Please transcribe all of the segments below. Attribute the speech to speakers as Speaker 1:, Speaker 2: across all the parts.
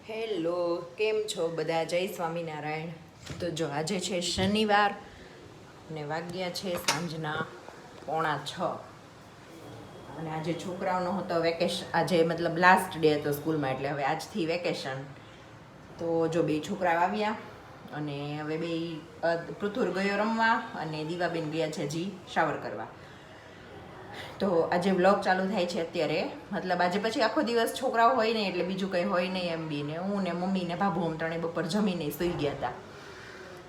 Speaker 1: Hello, કેમ છો બધા? જય સ્વામિનારાયણ. તો જો આજે છે શનિવાર અને વાગ્યા છે સાંજના 5:45 અને આજે છોકરાઓનો હતો વેકેશન. આજે મતલબ લાસ્ટ ડે હતો સ્કૂલમાં, એટલે હવે આજથી વેકેશન. તો જો બે છોકરા આવ્યા અને હવે બે પૃથુર ગયો રમવા અને દીવાબેન ગયા છે હજી શાવર કરવા. તો આજે વ્લોગ ચાલુ થાય છે અત્યારે. મતલબ આજે પછી આખો દિવસ છોકરાઓ હોય નહીં એટલે બીજું કંઈ હોય નહીં એમ બી. ને હું ને મમ્મી ને ભાભુ આમ ત્રણે બપોર જમીને સૂઈ ગયા હતા.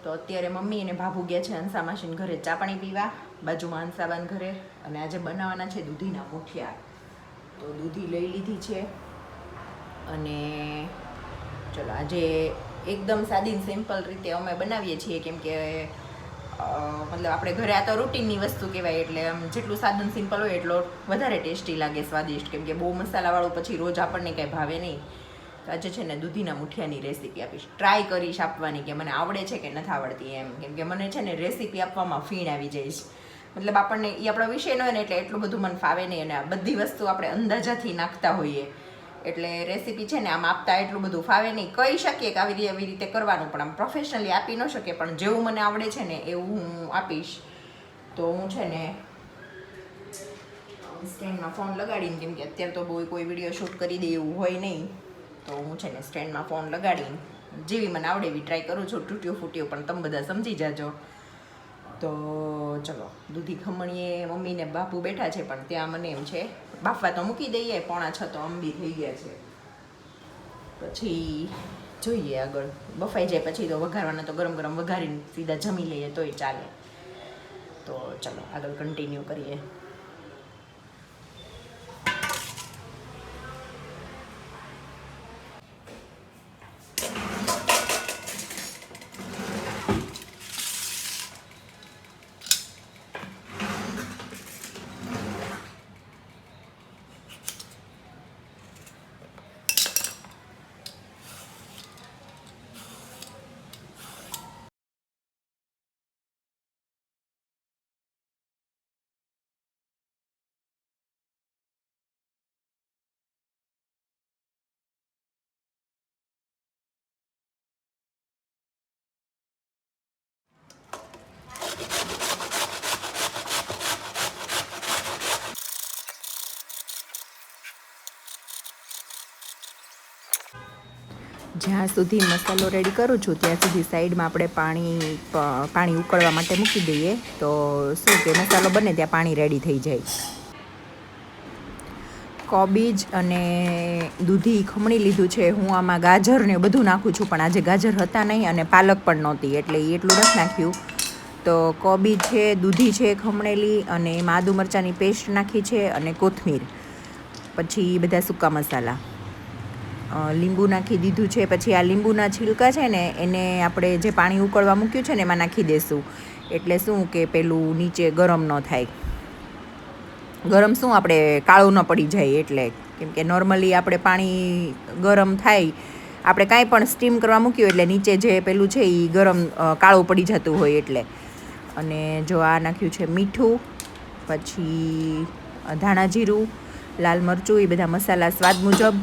Speaker 1: તો અત્યારે મમ્મી અને ભાભુ ગયા છે હંસા માસીને ઘરે ચા પાણી પીવા, બાજુમાં હંસાબાન ઘરે. અને આજે બનાવવાના છે દૂધીના મુઠિયા. તો દૂધી લઈ લીધી છે અને ચલો આજે એકદમ સાદી સિમ્પલ રીતે અમે બનાવીએ છીએ, કેમ કે મતલબ આપણે ઘરે આ તો રૂટીનની વસ્તુ કહેવાય, એટલે આમ જેટલું સાદું સિમ્પલ હોય એટલો વધારે ટેસ્ટી લાગે, સ્વાદિષ્ટ. કેમ કે બહુ મસાલાવાળું પછી રોજ આપણને કંઈ ભાવે નહીં. તો આજે છે ને દૂધીના મુઠિયાની રેસીપી આપીશ. ટ્રાય કરીશ આપવાની કે મને આવડે છે કે નથી આવડતી એમ. કેમ કે મને છે ને રેસીપી આપવામાં ફીણ આવી જાય છે. મતલબ આપણને એ આપણો વિષય ન હોય ને એટલે એટલું બધું મને ફાવે નહીં, અને આ બધી વસ્તુ આપણે અંદાજાથી નાખતા હોઈએ એટલે રેસીપી છે ને આમ આપતા એટલું બધું ફાવે નહીં. કહી શકીએ કે આવી રીતે કરવાનું, પણ આમ પ્રોફેશનલી આપી ન શકીએ. પણ જેવું મને આવડે છે ને એવું હું આપીશ. તો હું છે ને સ્ટેન્ડમાં ફોન લગાડીને, કેમ કે અત્યારે તો બહુ કોઈ વિડીયો શૂટ કરી દે એવું હોય નહીં, તો હું છે ને સ્ટેન્ડમાં ફોન લગાડીને જેવી મને આવડે એવી ટ્રાય કરું છું. તૂટ્યું ફૂટ્યું પણ તમે બધા સમજી જાજો. તો ચલો દૂધી ખમણીએ મમ્મી ને બાપુ બેઠા છે, પણ ત્યાં મને એમ છે બાફવા તો મૂકી દઈએ. 5:45 તો અંબી થઈ ગયા છે. પછી જોઈએ આગળ બફાઈ જાય પછી તો વઘારવાના, તો ગરમ ગરમ વઘારીને સીધા જમી લઈએ તોય ચાલે. તો ચલો આગળ કન્ટિન્યુ કરીએ. જ્યાં સુધી મસાલો રેડી કરું છું ત્યાં સુધી સાઈડમાં આપણે પાણી ઉકળવા માટે મૂકી દઈએ. તો શું કે મસાલો બને ત્યાં પાણી રેડી થઈ જાય. કોબીજ અને દૂધી ખમણી લીધું છે. હું આમાં ગાજર ને બધું નાખું છું, પણ આજે ગાજર હતા નહીં અને પાલક પણ નહોતી, એટલે એટલું નથી નાખ્યું. તો કોબીજ છે, દૂધી છે ખમણેલી, અને એમાં આદુ મરચાંની પેસ્ટ નાખી છે અને કોથમીર, પછી બધા સૂકા મસાલા, લીંબુ નાખી દીધું છે. પછી આ લીંબુના છિલકા છે ને એને આપણે જે પાણી ઉકળવા મૂક્યું છે ને એમાં નાખી દઈશું. એટલે શું કે પેલું નીચે ગરમ ન થાય. ગરમ શું આપણે કાળું ન પડી જાય એટલે. કેમ કે નોર્મલી આપણે પાણી ગરમ થાય, આપણે કાંઈ પણ સ્ટીમ કરવા મૂક્યું એટલે નીચે જે પેલું છે એ ગરમ કાળું પડી જતું હોય એટલે. અને જો આ નાખ્યું છે મીઠું, પછી ધાણા જીરું, લાલ મરચું, એ બધા મસાલા સ્વાદ મુજબ.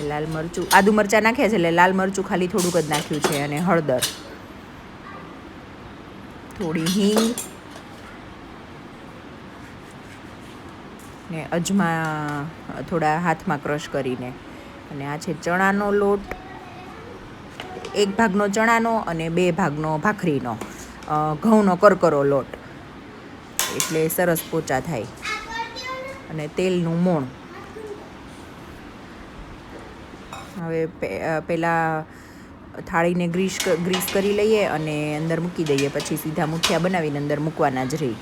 Speaker 1: લાલ મરચું, આદુ મરચાં નાખ્યા છે એટલે લાલ મરચું ખાલી થોડુંક જ નાખ્યું છે. અને હળદર, થોડી હિંગ ને અજમા થોડા હાથમાં ક્રશ કરીને. અને આ છે ચણાનો લોટ, 1 ભાગનો ચણાનો અને 2 ભાગનો ભાખરીનો, ઘઉંનો કરકરો લોટ, એટલે સરસ પોચા થાય. અને તેલનું મોણ. હવે પહેલાં થાળીને ગ્રીસ કરી લઈએ અને અંદર મૂકી દઈએ. પછી સીધા મુઠિયા બનાવીને અંદર મૂકવાના જ રહી.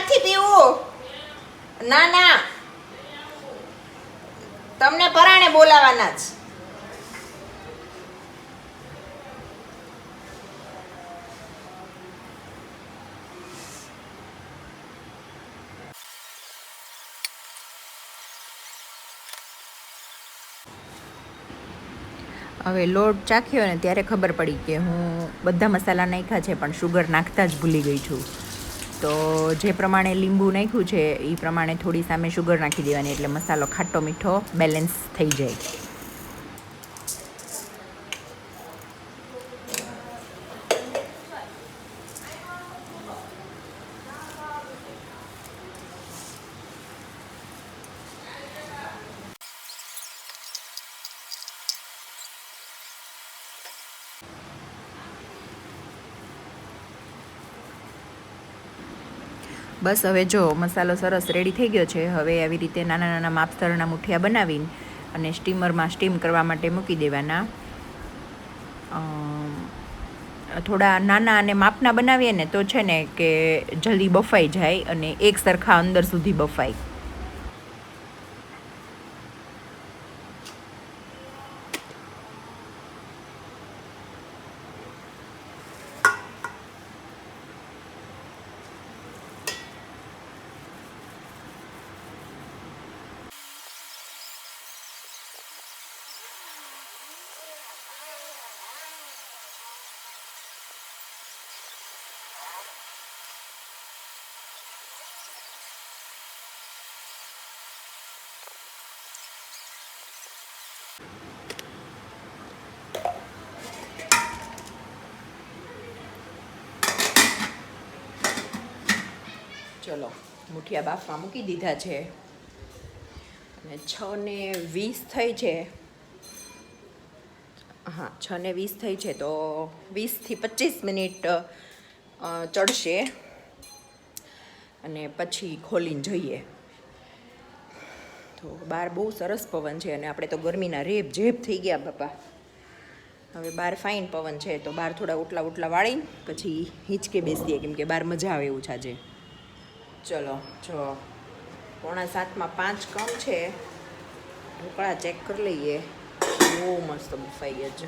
Speaker 1: નથી પીવું. ના ના, તમને પરાણે બોલાવાના જ. હવે લોટ ચાખ્યો ને ત્યારે ખબર પડી કે હું બધા મસાલા નાખ્યા છે પણ શુગર નાખતા જ ભૂલી ગઈ છું. તો જે પ્રમાણે લીંબુ નાખ્યું છે એ પ્રમાણે થોડી સામે શુગર નાખી દેવાની, એટલે મસાલો ખાટો મીઠો બેલેન્સ થઈ જાય. બસ હવે જો મસાલો સરસ રેડી થઈ ગયો છે. હવે આવી રીતે નાના નાના માપસરના મુઠિયા બનાવીને અને સ્ટીમરમાં સ્ટીમ કરવા માટે મૂકી દેવાના. થોડા નાના અને માપના બનાવીએ ને તો છે ને કે જલ્દી બફાઈ જાય અને એક સરખા અંદર સુધી બફાય. ચલો મુઠિયા બાફવા મૂકી દીધા છે અને 6:20 થઈ છે. હા, 6:20 થઈ છે તો 20થી 25 મિનિટ ચડશે અને પછી ખોલીને જોઈએ. તો બહાર બહુ સરસ પવન છે અને આપણે તો ગરમીના રેબ ઝેબ થઈ ગયા બાપા. હવે બહાર ફાઇન પવન છે તો બહાર થોડા ઓટલા વાળીને પછી હિંચકે બેસીએ, કેમ કે બહાર મજા આવે એવું છે આજે. ચલો જો 6:45 કમ છે. ઢોકળા ચેક કરી લઈએ. બહુ મસ્ત બફાઈ ગયા છે.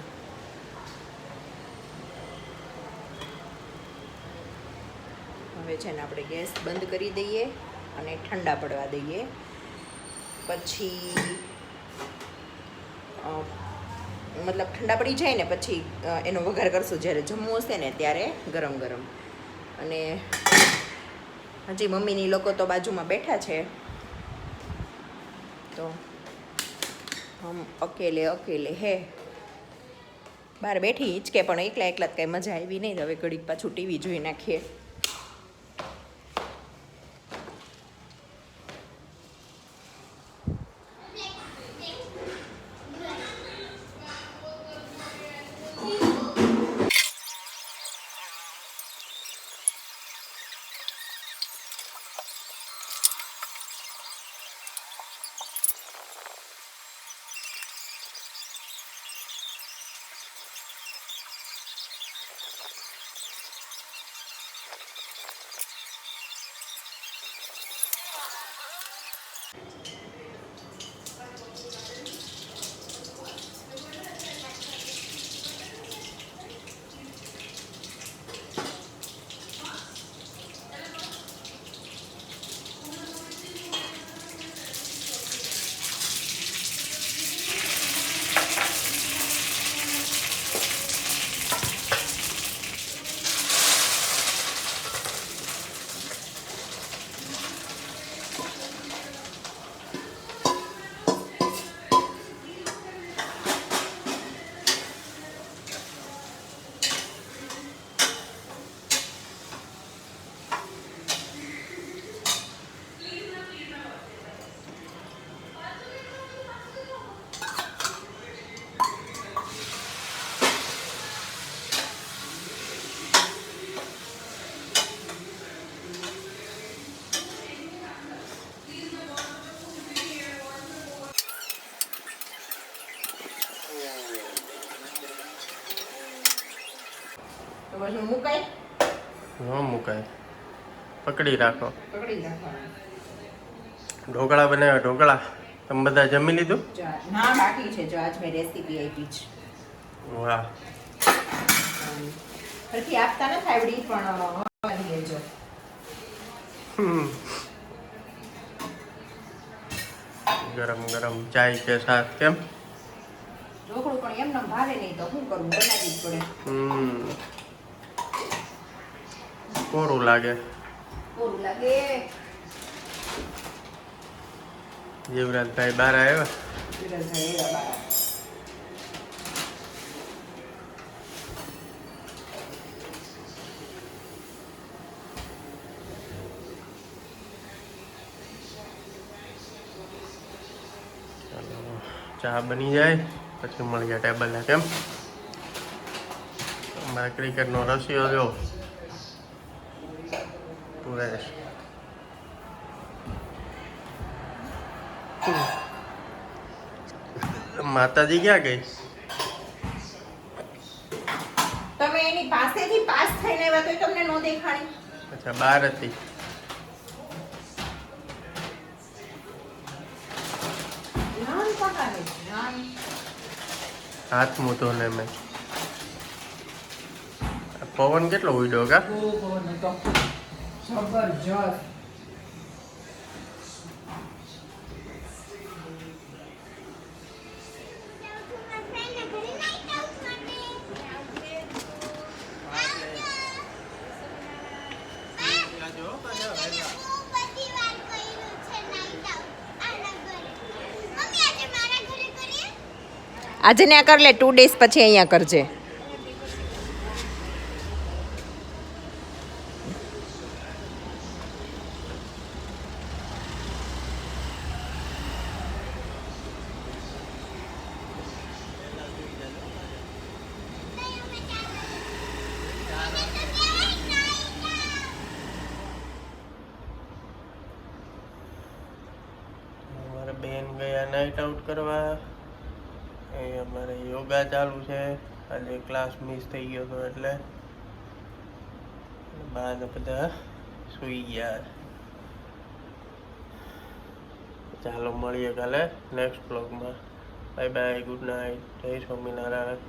Speaker 1: હવે છે ને આપણે ગેસ બંધ કરી દઈએ અને ઠંડા પડવા દઈએ. પછી મતલબ ઠંડા પડી જાય ને પછી એનો વઘાર કરશું. જ્યારે જમવું હશે ને ત્યારે ગરમ ગરમ. અને હજી મમ્મીની લોકો તો બાજુમાં બેઠા છે તો હમ અકેલે હે. બહાર બેઠી હિંચકે પણ એકલા જ કંઈ મજા આવી નહીં. હવે ઘડીક પાછું ટીવી જોઈ નાખીએ. તો પછી મુકાય?
Speaker 2: ન મુકાય. પકડી રાખો.
Speaker 1: પકડી રાખવાના.
Speaker 2: ઢોકળા બનાવ્યા ઢોકળા. તમે બધા જમી લીધું?
Speaker 1: ના બાકી છે. જો આજ મેં રેસીપી આપી છે.
Speaker 2: વાહ.
Speaker 1: હરખી આપતા નથી આવડી પણ લેજો.
Speaker 2: ગરમ ગરમ ચાય કે સાથ કેમ?
Speaker 1: ઢોકળું પણ એમને ભાવે નહીં તો શું કરવું, બનાવવી જ પડે.
Speaker 2: કોરું લાગે.
Speaker 1: કોરું લાગે.
Speaker 2: જીવરાજભાઈ બહાર આવ્યા.
Speaker 1: જીવરાજભાઈ એવા બહાર.
Speaker 2: ચા બની જાય પછી મળી જાય ટેબલે કેમ? અમારા ક્રિકેટનો રસિયો જો પુરેશ. માતાજી ક્યાં ગઈ?
Speaker 1: તમે એની પાસેથી પાસ થઈને આવ્યા તો તમને નો દેખાણી.
Speaker 2: અચ્છા બહાર હતી. હાથ મૂતો ને મેં. પવન કેટલો ઉડ્યો કા?
Speaker 1: જબરજસ્ત. આજે ને કર લે 2 days પછી અહીંયા કરજે.
Speaker 2: અમારે બેન ગયા નાઇટ આઉટ કરવા. એ અમારે યોગા ચાલુ છે. આજે ક્લાસ મિસ થઈ ગયો હતો એટલે બહાર બધા સૂઈ ગયા. ચાલો મળીએ કાલે નેક્સ્ટ બ્લોગમાં. બાય બાય, ગુડ નાઇટ, જય સ્વામિનારાયણ.